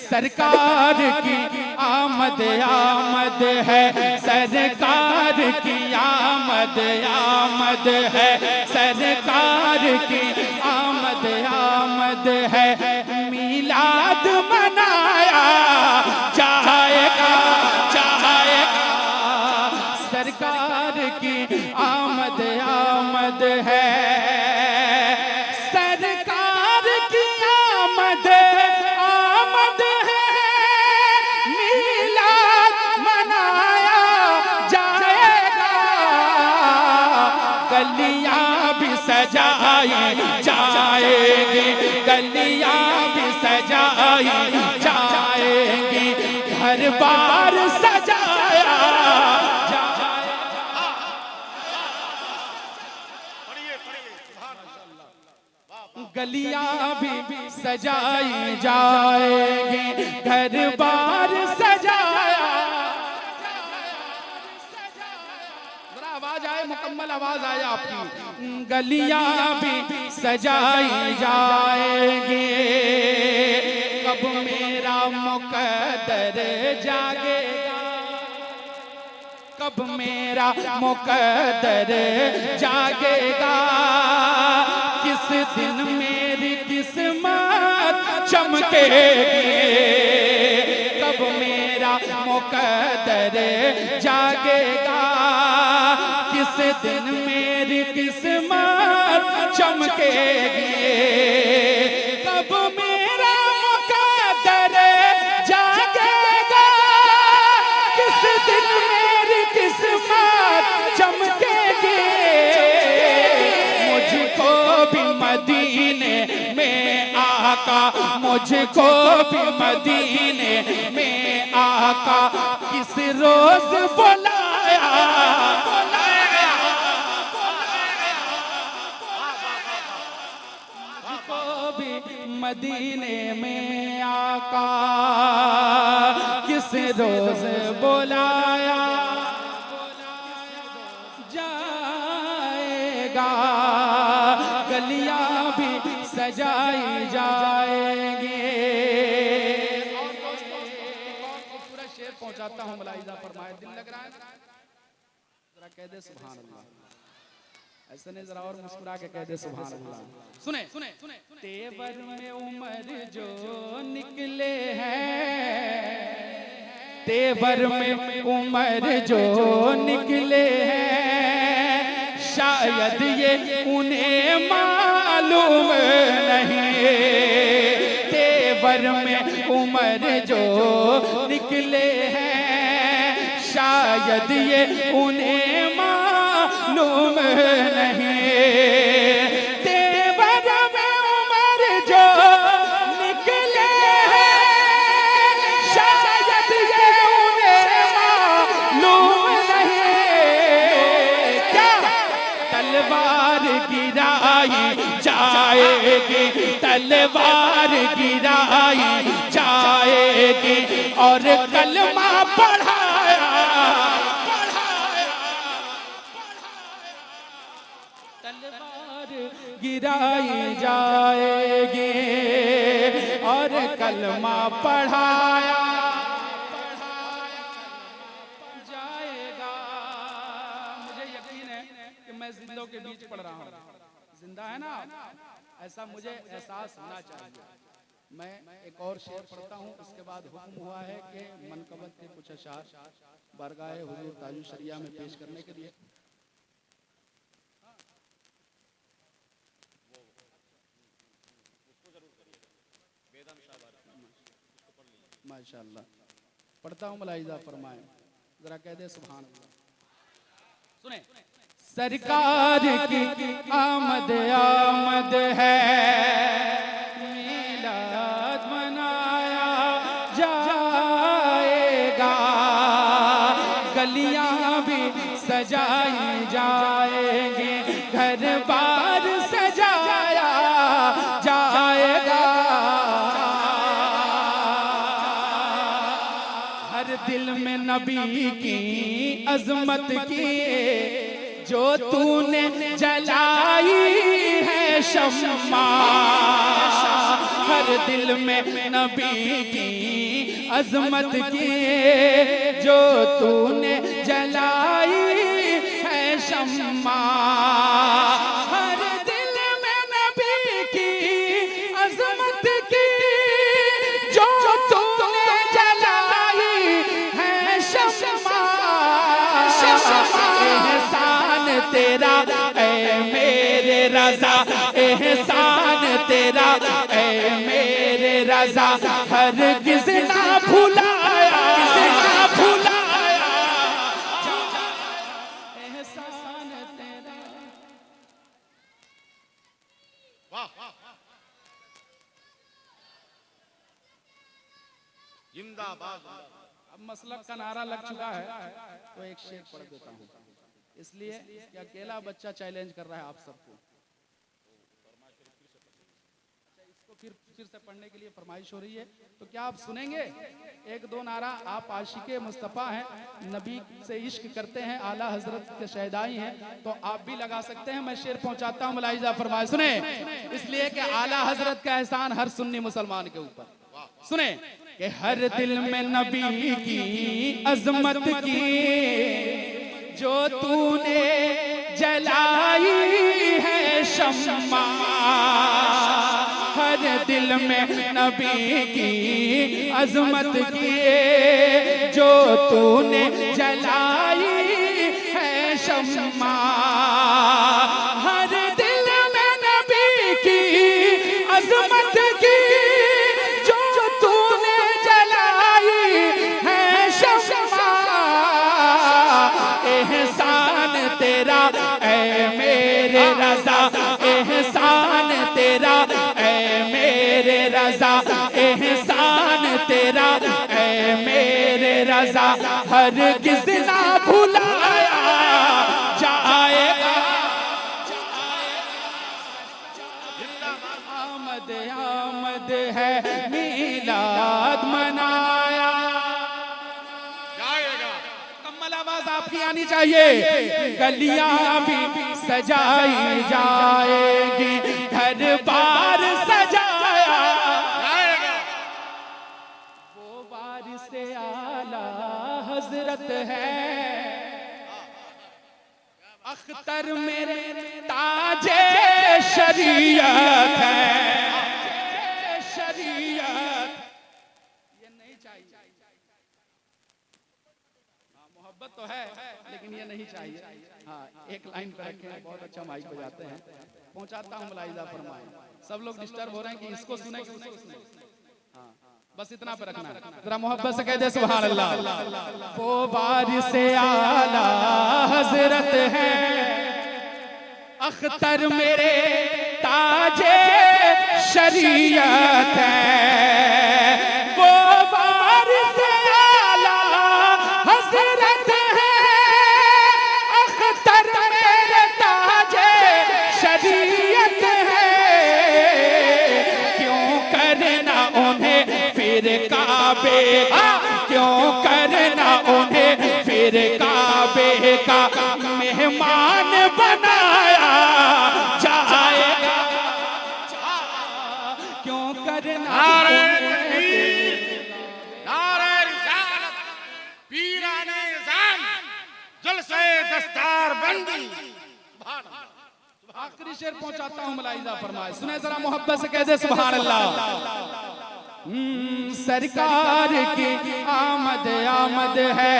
सरकार की आमद आमद है, सरकार की आमद आमद है, सरकार की आमद आमद है। मिलाद मनाया जाएगा जाएगा, सरकार की आमद आमद है, सरकार की आमद आमद है। मिलाद मनाया जाएगा, गलियां भी सजाई जाएगी, गलियां भी सजाई जाएगी, घर बार सजाया गलियां भी सजाई जाएगी, घर बार सजाया। जरा आवाज आए, मुकम्मल आवाज आए आपकी। गलियां भी सजाई जाएगी, कब मेरा मुकद्दर जागेगा, कब मेरा मुकद्दर जागेगा, किस दिन मेरी किस्मत चमकेगी, कब मेरा मुकद्दर जागेगा, किस दिन मेरी किस्मत चमकेगी, कब मेरा मुकद्दर जागेगा, किस दिन मेरी किस्मत चमकेगी। मुझको भी मदीने में आका, मुझको भी मदीने में आका किस रोज बुलाया, मुझको भी मदीने में आका किस रोज बुलाया जाएगा, गलियां भी सजाई जाएंगी। और दोस्तों खूबसूरत शेर पहुंचाता हूं, मुलाहिजा फरमाए। दिल लग रहा है, जरा कह दे सुभान अल्लाह। ऐसे नहीं, जरा और मुस्कुरा के कह दे सुभान अल्लाह। सुने सुने सुने, तेवर में उमर जो निकले हैं, तेवर में उमर जो निकले हैं, शायद ये उन्हें मालूम नहीं, तेवर में उमर जो निकले हैं, शायद ये उन्हें मालूम नहीं, तेवर में उमर जो निकले हैं, शायद ये उन्हें मालूम नहीं। क्या तलवार गिराई जाएगी, तलवार गिराई जाएगी, और कलमा पढ़ाया तलवार गिराई जाएगी, और कलमा पढ़ाया जाएगा। मुझे यकीन है कि मैं जिंदों के बीच पढ़ रहा हूँ, जिंदा है ना, ऐसा मुझे एहसास होना चाहिए। मैं एक और शेर पढ़ता हूँ, उसके बाद हुक्म हुआ है कि मनकबत के कुछ अशार बारगाह हुजूर ताजुल शरिया में पेश करने के लिए। माशाअल्लाह, पढ़ता हूँ, मुलाहिजा फरमाए, जरा कह दे सुभान अल्लाह। सुने, सरकार की आमद आमद है, मिलाद मनाया जाएगा, गलियां भी सजाई जाएंगी, घर बार सजाया जाएगा, हर दिल में नबी की अजमत की जो तूने जलाई है शम्मा, हर दिल में नबी की अजमत की जो तूने जलाई है शम्मा। हर दिल में नबी की अजमत की जो तूने जलाई है शम्मा। एहसान तेरा ऐ मेरे रज़ा, एहसान तेरा ऐ मेरे रज़ा, हरगिज़ ना भुलाया, ना भुलाया एहसान तेरा। वाह जिंदाबाद। अब मसलक का नारा लग चुका है तो एक शेर पढ़ देता हूँ, इसलिए कि अकेला बच्चा चैलेंज कर रहा है आप सबको। इसको फिर से पढ़ने के लिए फरमाइश हो रही है, तो क्या आप सुनेंगे? एक दो नारा। आप आशिके मुस्तफ़ा हैं, नबी से इश्क करते हैं, आला हजरत के शहदाई हैं, तो आप भी लगा सकते हैं। मैं शेर पहुंचाता हूँ, मुलाहिजा फरमाए। सुने, इसलिए कि आला हजरत का एहसान हर सुन्नी मुसलमान के ऊपर। सुने कि हर दिल में नबी की अजमत की जो तूने जलाई है शम्मा। हर दिल में नबी की अजमत की जो तूने जलाई है शम्मा। हर दिल में नबी की अजमत की जो तूने जलाई है शम्मा। एहसान तेरा ऐ मेरे रज़ा, एहसान तेरा ऐ मेरे रज़ा, एहसान तेरा ऐ मेरे रज़ा, हरगिज़ ना भुलाया जाएगा। आमद आमद है मीलाद मनाया जाएगा। कम्मल आवाज आपकी आनी चाहिए। गलियां भी सजाई जाएगी, घर बार सजाया जाएगा। वो वारिस आला हजरत है, अख्तर मेरे ताजे शरीयत है। शरीयत ये नहीं चाहिए। हाँ, मोहब्बत तो है लेकिन ये नहीं चाहिए। हाँ, एक लाइन पे रखे हैं, बहुत अच्छा माइक बजाते हैं। पहुंचाता हूँ, मुलाहिजा फरमाएं। सब लोग डिस्टर्ब हो रहे हैं कि इसको सुने कि उसको सुने। हाँ, बस इतना पे रखना है। जरा मोहब्बत से कह दे सुभान अल्लाह। वो वारिस आला हजरत है, अख्तर मेरे ताजे शरीयत है। वो वारिस आला हजरत है, अख्तर मेरे ताजे शरीयत है। क्यों करना उन्हें फिर काबे का, क्यों करना उन्हें फिर काबे का मेहमान बनाया जाएगा। क्यों करना नारे तकबीर, नारे रिसालत, पीराने निज़ाम, जलसे दस्तार बंदी। सुभान अल्लाह। आखिरी शेर पहुंचाता हूं, मुलाहिजा फरमाए। सुने जरा मोहब्बत से कह दे सुभान अल्लाह। सरकार की आमद आमद है,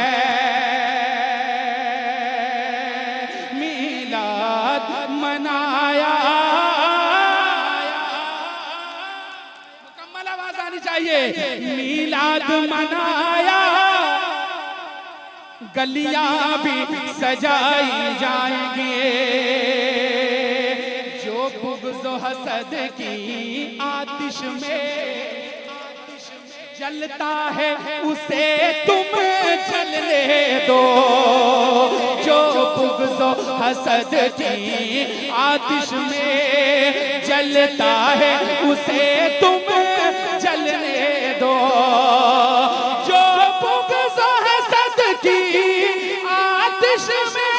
मीलाद मनाया। मुकम्मल आवाज आनी चाहिए। मीलाद मनाया, गलियां भी सजाई जाएंगी। जो बुग़्ज़ व हसद की आतिश में जलता है उसे तुम जलने दो। जो बुग़्ज़ व हसद की आतिश में जलता है उसे तुम जलने दो। जो बुग़्ज़ व हसद की आतिश में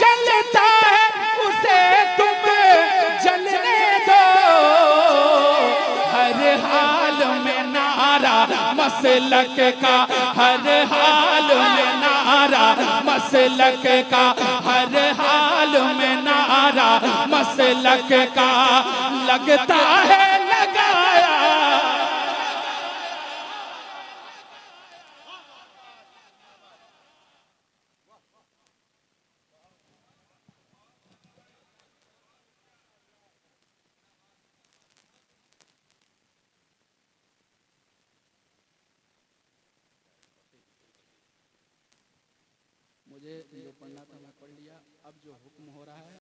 जलता है उसे तुम जलने दो। मसलक का हर हाल में नारा, मसलक का हर हाल में नारा, मसलक का लगता है लगाया। मुझे जो पढ़ना था मैं पढ़ लिया। अब जो हुक्म हो रहा है